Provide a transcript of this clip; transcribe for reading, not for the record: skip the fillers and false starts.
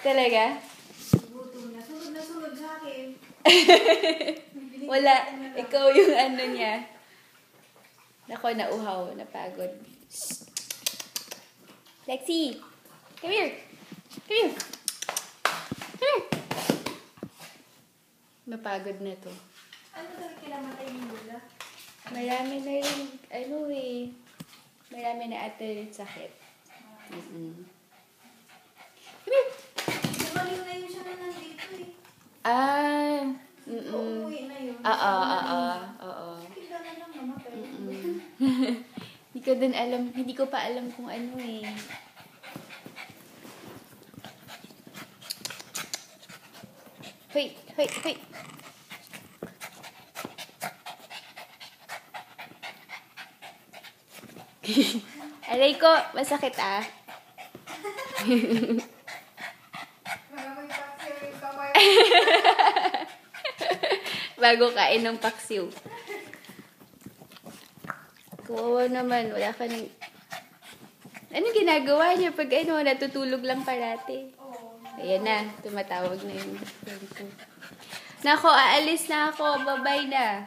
Talaga? Gutom na. Sunod sa akin. Wala. Ikaw yung ano niya. Nako, nauhaw. Napagod. Shh. Lexi! Come here! Come here! Come here! Napagod na to. Ano talaga kinamatay ng Lola? Marami na rin, ano eh. Marami na ata rin sakit. Come here! Bumalik na yun siya na nandito eh. Uuwi na yun. Oo. Bigla na lang namatay. Hindi ko pa alam kung ano eh. Hoy! Aray ko, masakit ah. Maraming paksiw yung kamay. Bago kain ng paksiw. Kawawa naman, wala ka nang... Ano ginagawa niya pag natutulog lang parati? Ayan na, tumatawag na yung friend ko. Nako, aalis na ako. Bye-bye na.